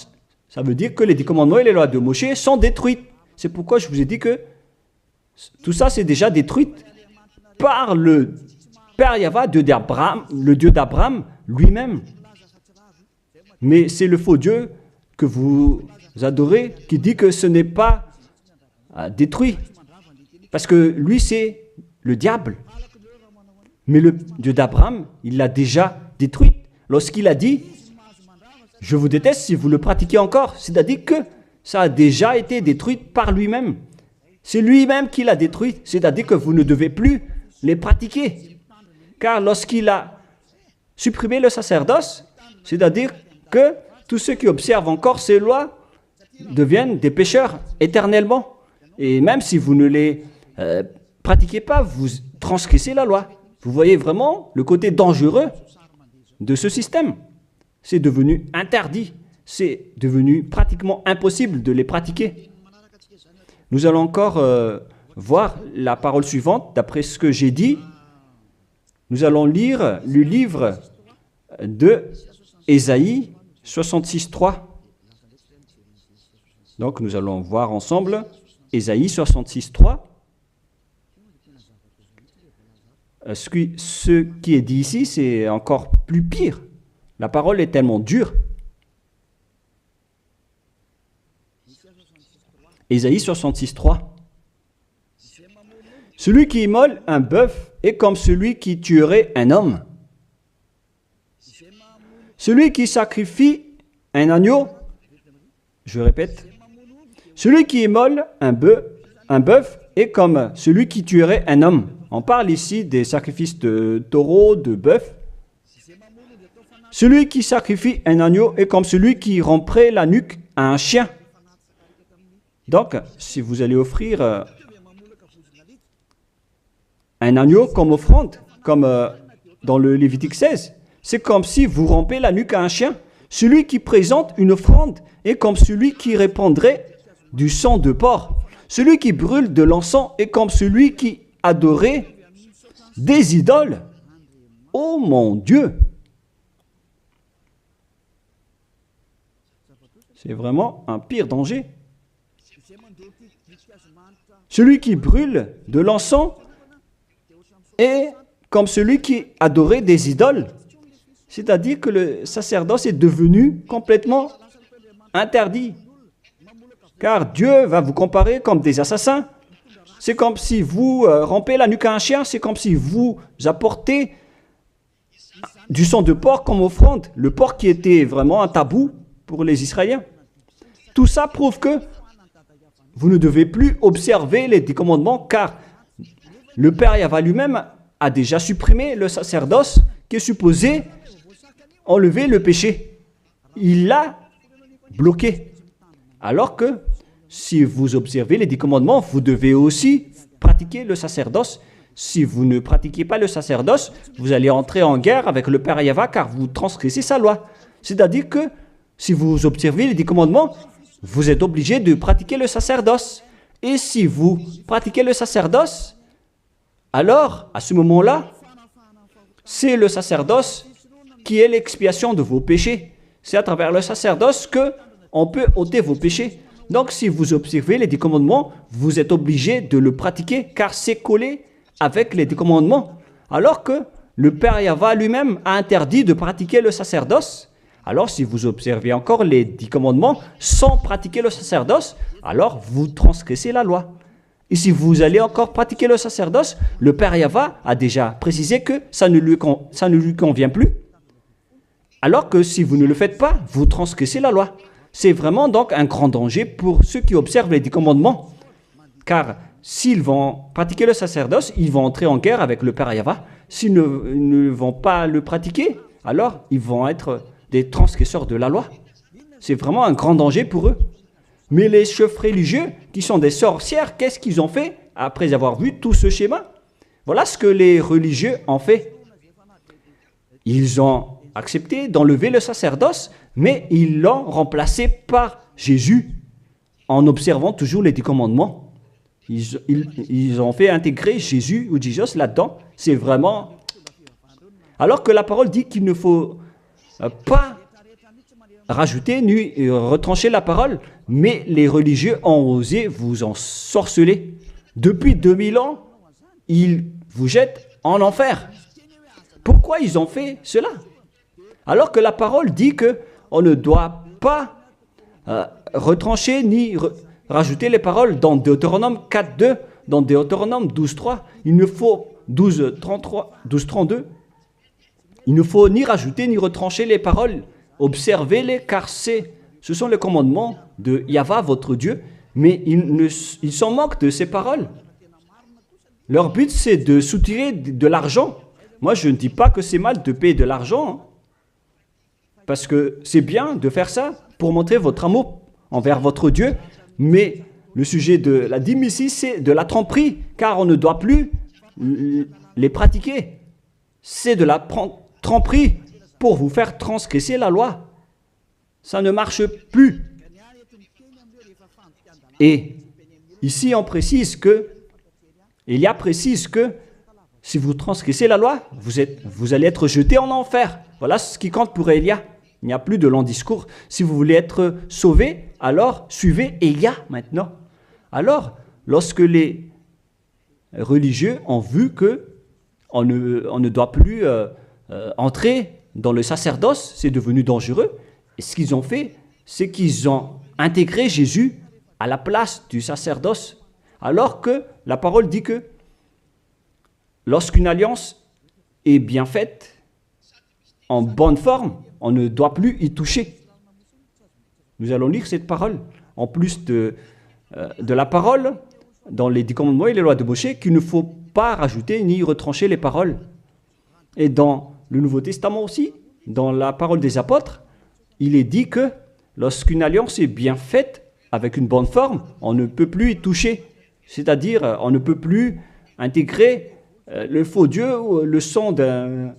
ça veut dire que les 10 commandements et les lois de Moïse sont détruites. C'est pourquoi je vous ai dit que tout ça, c'est déjà détruit par le Père Yahva, le Dieu d'Abraham lui-même. Mais c'est le faux Dieu que vous adorez qui dit que ce n'est pas détruit. Parce que lui, c'est le diable. Mais le Dieu d'Abraham, il l'a déjà détruit. Lorsqu'il a dit, je vous déteste si vous le pratiquez encore, c'est-à-dire que ça a déjà été détruit par lui-même. C'est lui-même qui l'a détruit, c'est-à-dire que vous ne devez plus les pratiquer. Car lorsqu'il a supprimé le sacerdoce, c'est-à-dire que tous ceux qui observent encore ces lois deviennent des pécheurs éternellement. Et même si vous ne les pratiquez pas, vous transgressez la loi. Vous voyez vraiment le côté dangereux de ce système. C'est devenu interdit. C'est devenu pratiquement impossible de les pratiquer. Nous allons encore voir la parole suivante. D'après ce que j'ai dit, nous allons lire le livre de Ésaïe 66.3. Donc nous allons voir ensemble Ésaïe 66.3. Ce qui est dit ici, c'est encore plus pire. La parole est tellement dure. Ésaïe 66.3. Celui qui immole un bœuf est comme celui qui tuerait un homme. Celui qui sacrifie un agneau, je répète, celui qui immole un bœuf est comme celui qui tuerait un homme. On parle ici des sacrifices de taureau, de bœuf. Celui qui sacrifie un agneau est comme celui qui romprait la nuque à un chien. Donc, si vous allez offrir un agneau comme offrande, comme dans le Lévitique 16, c'est comme si vous rompez la nuque à un chien. Celui qui présente une offrande est comme celui qui répandrait du sang de porc. Celui qui brûle de l'encens est comme celui qui adorait des idoles. Oh mon Dieu! C'est vraiment un pire danger. Celui qui brûle de l'encens est comme celui qui adorait des idoles. C'est-à-dire que le sacerdoce est devenu complètement interdit. Car Dieu va vous comparer comme des assassins. C'est comme si vous rompez la nuque à un chien, c'est comme si vous apportez du sang de porc comme offrande. Le porc qui était vraiment un tabou pour les Israéliens. Tout ça prouve que vous ne devez plus observer les 10 commandements car le Père Yahva lui-même a déjà supprimé le sacerdoce qui est supposé enlever le péché. Il l'a bloqué. Alors que si vous observez les 10 commandements, vous devez aussi pratiquer pratiquer le sacerdoce. Si vous ne pratiquez pas le sacerdoce, vous allez entrer en guerre avec le Père Yahva car vous transgressez sa loi. C'est-à-dire que si vous observez les 10 commandements, vous êtes obligé de pratiquer le sacerdoce. Et si vous pratiquez le sacerdoce, alors, à ce moment-là, c'est le sacerdoce qui est l'expiation de vos péchés. C'est à travers le sacerdoce qu'on peut ôter vos péchés. Donc, si vous observez les 10 commandements, vous êtes obligé de le pratiquer car c'est collé avec les 10 commandements. Alors que le Père Yahva lui-même a interdit de pratiquer le sacerdoce. Alors, si vous observez encore les 10 commandements sans pratiquer le sacerdoce, alors vous transgressez la loi. Et si vous allez encore pratiquer le sacerdoce, le Père Yahva a déjà précisé que ça ne lui convient plus. Alors que si vous ne le faites pas, vous transgressez la loi. C'est vraiment donc un grand danger pour ceux qui observent les 10 commandements. Car s'ils vont pratiquer le sacerdoce, ils vont entrer en guerre avec le Père Yahva. S'ils ne vont pas le pratiquer, alors ils vont être des transgresseurs de la loi. C'est vraiment un grand danger pour eux. Mais les chefs religieux, qui sont des sorcières, qu'est-ce qu'ils ont fait après avoir vu tout ce schéma? Voilà ce que les religieux ont fait. Ils ont accepté d'enlever le sacerdoce, mais ils l'ont remplacé par Jésus, en observant toujours les 10 commandements. Ils ont fait intégrer Jésus ou Jesus là-dedans. C'est vraiment... Alors que la parole dit qu'il ne faut pas rajouter ni retrancher la parole, mais les religieux ont osé vous ensorceler. Depuis 2000 ans, ils vous jettent en enfer. Pourquoi ils ont fait cela? Alors que la parole dit qu'on ne doit pas retrancher ni rajouter les paroles dans Deutéronome 4.2, dans Deutéronome 12.3, il ne faut 12.32, il ne faut ni rajouter ni retrancher les paroles. Observez-les car ce sont les commandements de Yahva, votre Dieu, mais ils s'en moquent de ces paroles. Leur but, c'est de soutirer de l'argent. Moi, je ne dis pas que c'est mal de payer de l'argent, hein, parce que c'est bien de faire ça pour montrer votre amour envers votre Dieu, mais le sujet de la dîme ici, c'est de la tromperie, car on ne doit plus les pratiquer. C'est de la tromperie pour vous faire transgresser la loi. Ça ne marche plus. Et ici, on précise que, Élia précise que si vous transgressez la loi, vous allez être jeté en enfer. Voilà ce qui compte pour Élia. Il n'y a plus de long discours. Si vous voulez être sauvé, alors suivez Élia maintenant. Alors, lorsque les religieux ont vu qu'on ne doit plus entrer dans le sacerdoce, c'est devenu dangereux. Et ce qu'ils ont fait, c'est qu'ils ont intégré Jésus à la place du sacerdoce. Alors que la parole dit que lorsqu'une alliance est bien faite, en bonne forme, on ne doit plus y toucher. Nous allons lire cette parole. En plus de la parole, dans les 10 commandements et les lois de Moïse, qu'il ne faut pas rajouter ni retrancher les paroles. Et dans le Nouveau Testament aussi, dans la parole des apôtres, il est dit que lorsqu'une alliance est bien faite, avec une bonne forme, on ne peut plus y toucher. C'est-à-dire, on ne peut plus intégrer le faux Dieu ou le sang d'un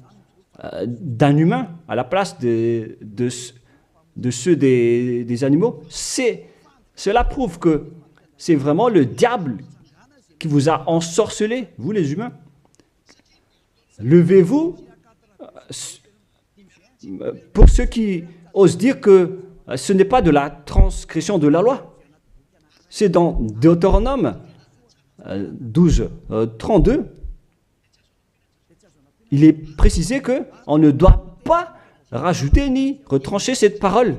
humain à la place de ceux des animaux. Cela prouve que c'est vraiment le diable qui vous a ensorcelé, vous les humains. Levez-vous. Pour ceux qui osent dire que ce n'est pas de la transgression de la loi. C'est dans Deutéronome 12, 32. Il est précisé qu'on ne doit pas rajouter ni retrancher cette parole.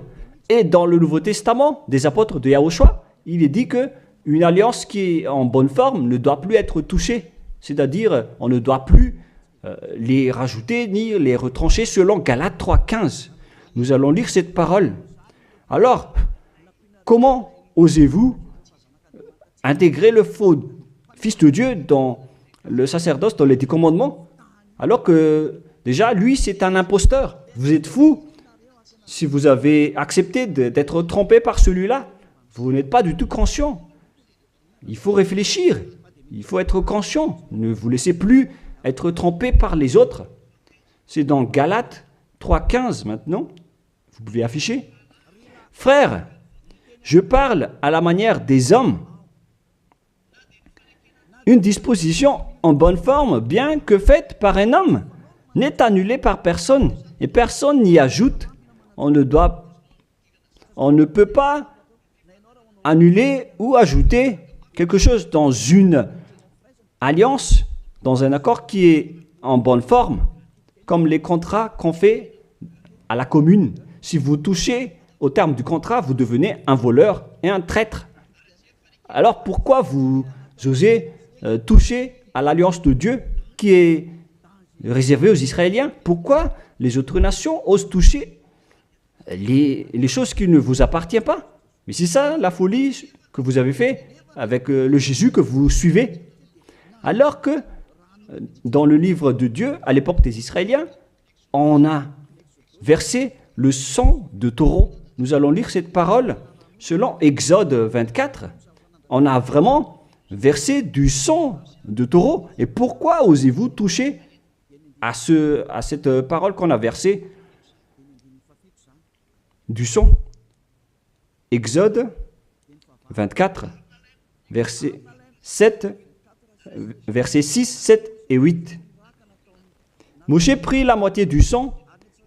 Et dans le Nouveau Testament des apôtres de Yahushua, il est dit qu'une alliance qui est en bonne forme ne doit plus être touchée. C'est-à-dire, on ne doit plus les rajouter ni les retrancher selon Galates 3.15. Nous allons lire cette parole. Alors, comment osez-vous intégrer le faux Fils de Dieu dans le sacerdoce, dans les 10 commandements, alors que déjà, lui, c'est un imposteur. Vous êtes fou. Si vous avez accepté d'être trompé par celui-là, vous n'êtes pas du tout conscient. Il faut réfléchir. il faut être conscient. Ne vous laissez plus être trompé par les autres. C'est dans Galates 3,15 maintenant. Vous pouvez afficher. Frères, je parle à la manière des hommes. Une disposition en bonne forme, bien que faite par un homme, n'est annulée par personne et personne n'y ajoute. On ne peut pas annuler ou ajouter quelque chose dans une alliance, dans un accord qui est en bonne forme, comme les contrats qu'on fait à la commune. Si vous touchez au terme du contrat, vous devenez un voleur et un traître. Alors pourquoi vous osez toucher à l'alliance de Dieu qui est réservée aux Israéliens? Pourquoi les autres nations osent toucher les choses qui ne vous appartiennent pas? Mais c'est ça la folie que vous avez fait avec le Jésus que vous suivez. Alors que dans le livre de Dieu, à l'époque des Israéliens, on a versé le sang de taureau. Nous allons lire cette parole selon Exode 24. On a vraiment versé du sang de taureau. Et pourquoi osez-vous toucher à cette parole qu'on a versée du sang? Exode 24, versets 6, 7 et 8. Moshe prit la moitié du sang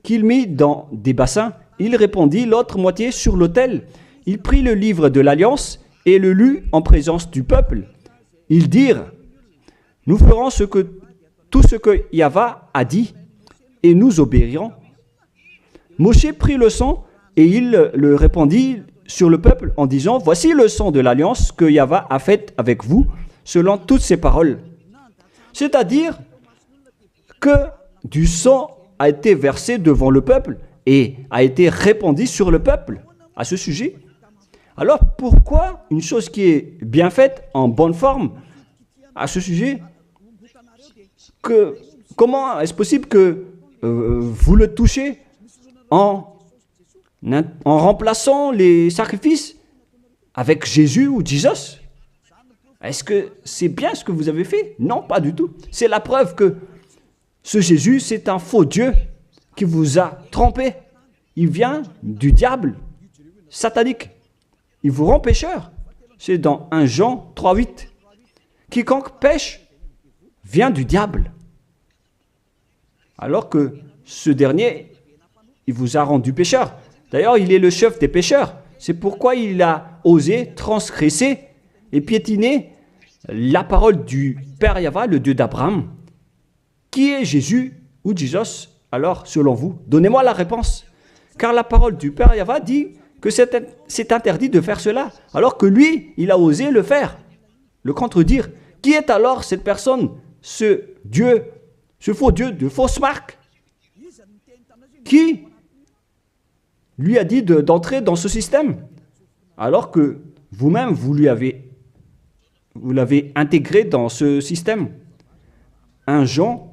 qu'il mit dans des bassins. Il répandit l'autre moitié sur l'autel. Il prit le livre de l'Alliance et le lut en présence du peuple. Ils dirent, « Nous ferons tout ce que Yahva a dit, et nous obéirons. » Moshe prit le sang et il le répandit sur le peuple en disant, « Voici le sang de l'Alliance que Yahva a faite avec vous, selon toutes ces paroles. » C'est-à-dire que du sang a été versé devant le peuple et a été répandu sur le peuple à ce sujet. Alors pourquoi une chose qui est bien faite, en bonne forme, à ce sujet, comment est-ce possible que vous le touchez en remplaçant les sacrifices avec Jésus ou Jesus? Est-ce que c'est bien ce que vous avez fait? Non, pas du tout. C'est la preuve que ce Jésus, c'est un faux Dieu qui vous a trompé. Il vient du diable satanique. Il vous rend pécheur. C'est dans 1 Jean 3,8. Quiconque pêche vient du diable. Alors que ce dernier, il vous a rendu pécheur. D'ailleurs, il est le chef des pécheurs. C'est pourquoi il a osé transgresser et piétiner la parole du Père Yahva, le Dieu d'Abraham. Qui est Jésus ou Jesus alors, selon vous? Donnez-moi la réponse. Car la parole du Père Yahva dit que c'est interdit de faire cela, alors que lui, il a osé le faire, le contredire. Qui est alors cette personne, ce Dieu, ce faux Dieu de fausse marque, qui lui a dit d'entrer dans ce système, alors que vous-même, vous l'avez intégré dans ce système? 1 Jean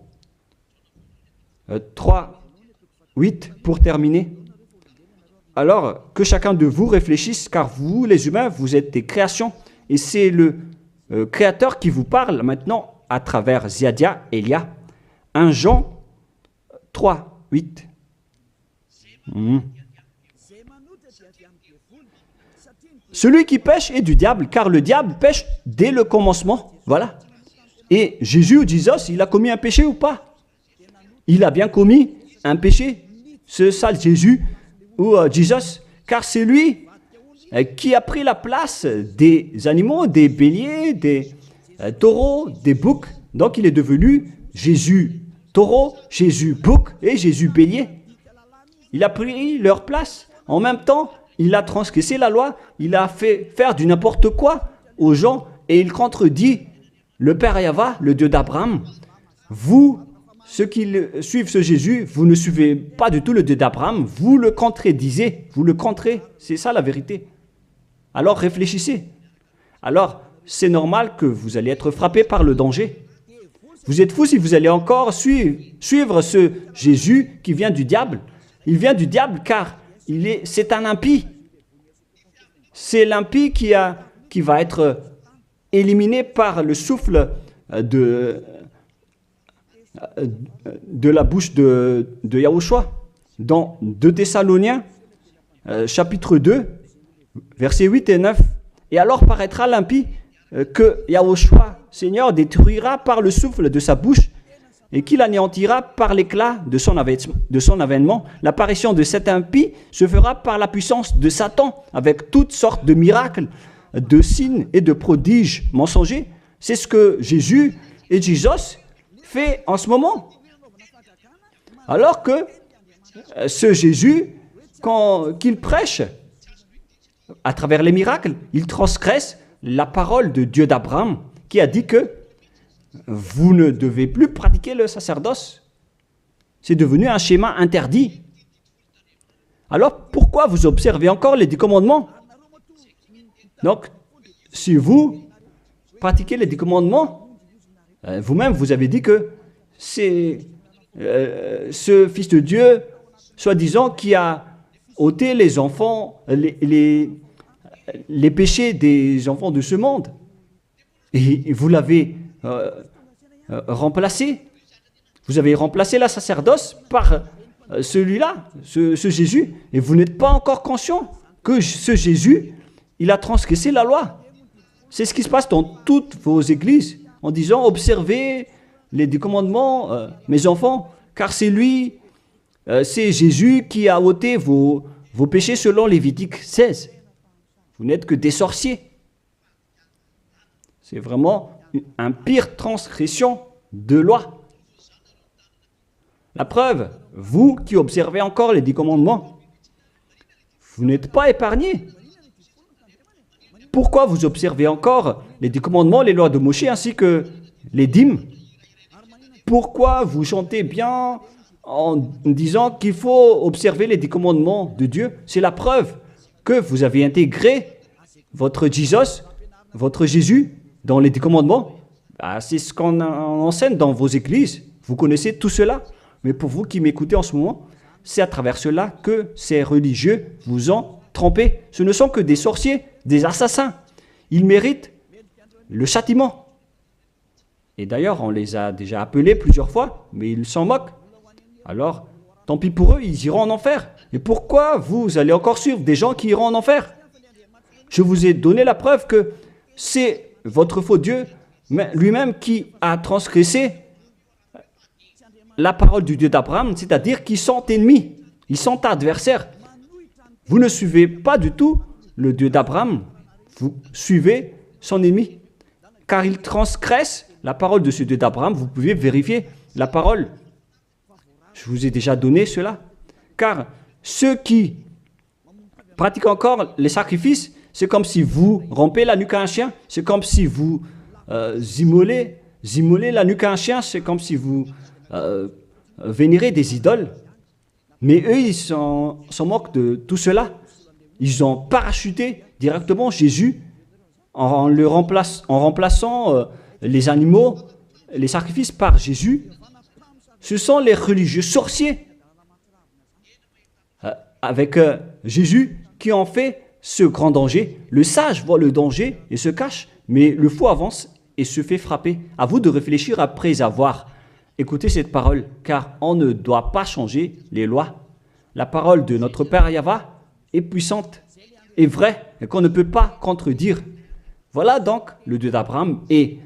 3, 8, pour terminer. Alors, que chacun de vous réfléchisse, car vous, les humains, vous êtes des créations, et c'est le Créateur qui vous parle maintenant à travers Ziadia Elia. 1 Jean 3, 8. Celui qui pêche est du diable, car le diable pêche dès le commencement. Voilà. Et Jésus ou Jesus, il a commis un péché ou pas? Il a bien commis un péché, ce sale Jésus ou Jesus, car c'est lui qui a pris la place des animaux, des béliers, des taureaux, des boucs. Donc il est devenu Jésus taureau, Jésus bouc et Jésus bélier. Il a pris leur place. En même temps, il a transgressé la loi, il a fait faire du n'importe quoi aux gens et il contredit le Père Yahva, le Dieu d'Abraham. Vous, ceux qui suivent ce Jésus, vous ne suivez pas du tout le Dieu d'Abraham, vous le contredisez, vous le contrez, c'est ça la vérité. Alors réfléchissez. Alors, c'est normal que vous allez être frappé par le danger. Vous êtes fous si vous allez encore suivre ce Jésus qui vient du diable. Il vient du diable car c'est un impie. C'est l'impie qui va être éliminés par le souffle de la bouche de Yahushua. Dans 2 Thessaloniens, chapitre 2, versets 8 et 9. Et alors paraîtra l'impie que Yahushua, Seigneur, détruira par le souffle de sa bouche et qu'il anéantira par l'éclat de son avènement. L'apparition de cet impie se fera par la puissance de Satan, avec toutes sortes de miracles, de signes et de prodiges mensongers. C'est ce que Jésus et Jésus fait en ce moment. Alors que ce Jésus, qu'il prêche à travers les miracles, il transgresse la parole de Dieu d'Abraham, qui a dit que vous ne devez plus pratiquer le sacerdoce. C'est devenu un schéma interdit. Alors, pourquoi vous observez encore les 10 commandements? Donc, si vous pratiquez les 10 commandements, vous-même, vous avez dit que c'est ce Fils de Dieu, soi-disant, qui a ôté les enfants, les péchés des enfants de ce monde. Et vous l'avez remplacé. Vous avez remplacé la sacerdoce par celui-là, ce Jésus. Et vous n'êtes pas encore conscient que ce Jésus, il a transgressé la loi. C'est ce qui se passe dans toutes vos églises, en disant, observez les 10 commandements, mes enfants, car c'est lui, c'est Jésus qui a ôté vos péchés selon Lévitique 16. Vous n'êtes que des sorciers. C'est vraiment une pire transgression de loi. La preuve, vous qui observez encore les 10 commandements, vous n'êtes pas épargnés. Pourquoi vous observez encore les 10 commandements, les lois de Moïse ainsi que les dîmes? Pourquoi vous chantez bien en disant qu'il faut observer les 10 commandements de Dieu? C'est la preuve que vous avez intégré votre Jésus, votre Jésus, dans les 10 commandements. C'est ce qu'on enseigne dans vos églises. Vous connaissez tout cela. Mais pour vous qui m'écoutez en ce moment, c'est à travers cela que ces religieux vous ont trompé. Ce ne sont que des sorciers, des assassins. Ils méritent le châtiment. Et d'ailleurs, on les a déjà appelés plusieurs fois, mais ils s'en moquent. Alors, tant pis pour eux, ils iront en enfer. Et pourquoi vous allez encore suivre des gens qui iront en enfer? Je vous ai donné la preuve que c'est votre faux Dieu lui-même qui a transgressé la parole du Dieu d'Abraham, c'est-à-dire qu'ils sont ennemis, ils sont adversaires. Vous ne suivez pas du tout le Dieu d'Abraham, vous suivez son ennemi, car il transgresse la parole de ce Dieu d'Abraham. Vous pouvez vérifier la parole. Je vous ai déjà donné cela. Car ceux qui pratiquent encore les sacrifices, c'est comme si vous rompez la nuque à un chien, c'est comme si vous immolez la nuque à un chien, c'est comme si vous vénérez des idoles. Mais eux, ils s'en moquent de tout cela. Ils ont parachuté directement Jésus en remplaçant les animaux, les sacrifices par Jésus. Ce sont les religieux sorciers avec Jésus qui ont fait ce grand danger. Le sage voit le danger et se cache, mais le fou avance et se fait frapper. À vous de réfléchir après avoir écouté cette parole, car on ne doit pas changer les lois. La parole de notre Père Yahva est puissante et vraie et qu'on ne peut pas contredire. Voilà donc le Dieu d'Abraham, et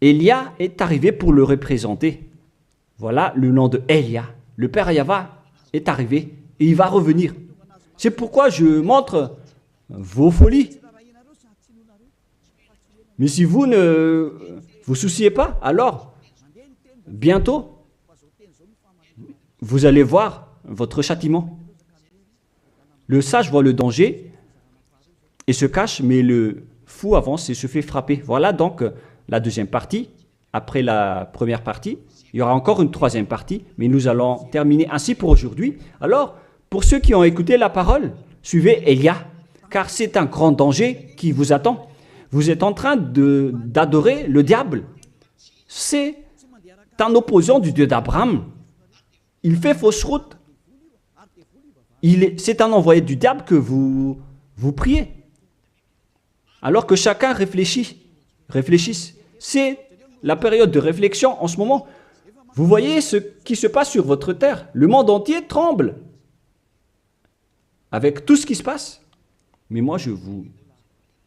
Élia est arrivé pour le représenter. Voilà le nom de Élia. Le Père Yahva est arrivé et il va revenir. C'est pourquoi je montre vos folies. Mais si vous ne vous souciez pas, alors bientôt vous allez voir votre châtiment. Le sage voit le danger et se cache, mais le fou avance et se fait frapper. Voilà donc la deuxième partie. Après la première partie, il y aura encore une troisième partie, mais nous allons terminer ainsi pour aujourd'hui. Alors, pour ceux qui ont écouté la parole, suivez Élia, car c'est un grand danger qui vous attend. Vous êtes en train d'adorer le diable. C'est un opposant du Dieu d'Abraham. Il fait fausse route. C'est un envoyé du diable que vous priez. Alors que chacun réfléchisse. C'est la période de réflexion en ce moment. Vous voyez ce qui se passe sur votre terre. Le monde entier tremble avec tout ce qui se passe. Mais moi, je vous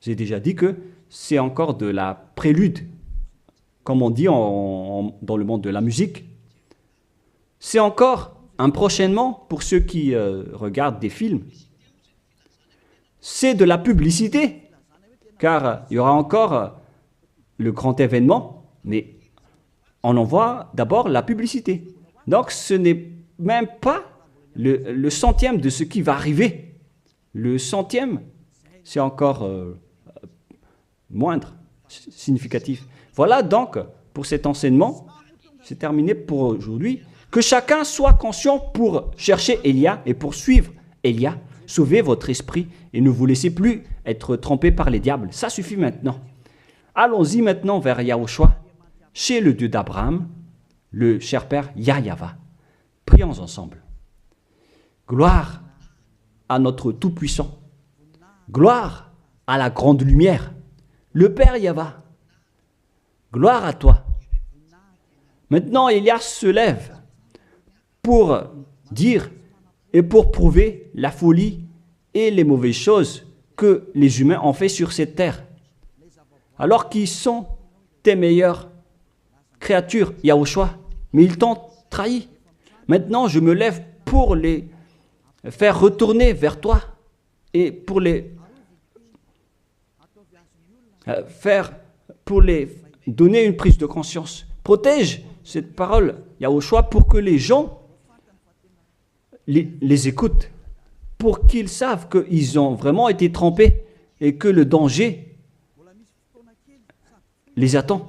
ai déjà dit que c'est encore de la prélude, comme on dit dans le monde de la musique. C'est encore un prochainement pour ceux qui regardent des films. C'est de la publicité, car il y aura encore le grand événement, mais on en voit d'abord la publicité. Donc ce n'est même pas le centième de ce qui va arriver. Le centième, c'est encore moindre, significatif. Voilà donc pour cet enseignement, c'est terminé pour aujourd'hui. Que chacun soit conscient pour chercher Élia et pour suivre Élia. Sauvez votre esprit et ne vous laissez plus être trompé par les diables. Ça suffit maintenant. Allons-y maintenant vers Yahushua, chez le Dieu d'Abraham, le cher Père Yahweh. Prions ensemble. Gloire à notre Tout-Puissant. Gloire à la grande lumière, le Père Yahweh. Gloire à toi. Maintenant, Élia se lève pour dire et pour prouver la folie et les mauvaises choses que les humains ont fait sur cette terre. Alors qu'ils sont tes meilleures créatures, Yahushua, mais ils t'ont trahi. Maintenant, je me lève pour les faire retourner vers toi et pour les donner une prise de conscience. Protège cette parole, Yahushua, pour que les gens les écoutent, pour qu'ils savent qu'ils ont vraiment été trompés et que le danger les attend.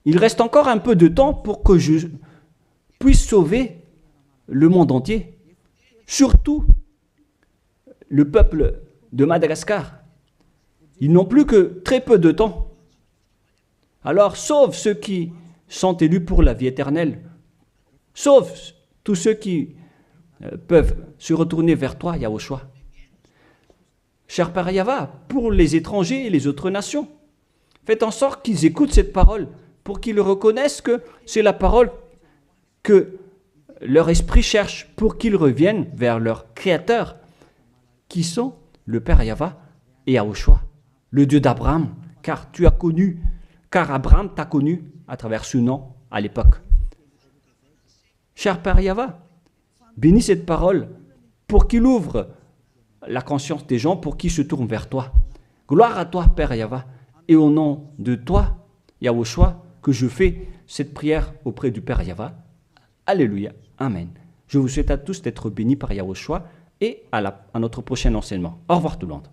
Il reste encore un peu de temps pour que je puisse sauver le monde entier, surtout le peuple de Madagascar. Ils n'ont plus que très peu de temps. Alors sauve ceux qui sont élus pour la vie éternelle. Sauve tous ceux qui peuvent se retourner vers toi, Yahushua. Cher Père Yahweh, pour les étrangers et les autres nations, faites en sorte qu'ils écoutent cette parole, pour qu'ils reconnaissent que c'est la parole que leur esprit cherche, pour qu'ils reviennent vers leur Créateur, qui sont le Père Yahweh et Yahushua, le Dieu d'Abraham, car Abraham t'a connu à travers ce nom à l'époque. Cher Père Yahweh, bénis cette parole pour qu'il ouvre la conscience des gens, pour qu'ils se tournent vers toi. Gloire à toi, Père Yahweh, et au nom de toi, Yahushua, que je fais cette prière auprès du Père Yahweh. Alléluia. Amen. Je vous souhaite à tous d'être bénis par Yahushua et à notre prochain enseignement. Au revoir tout le monde.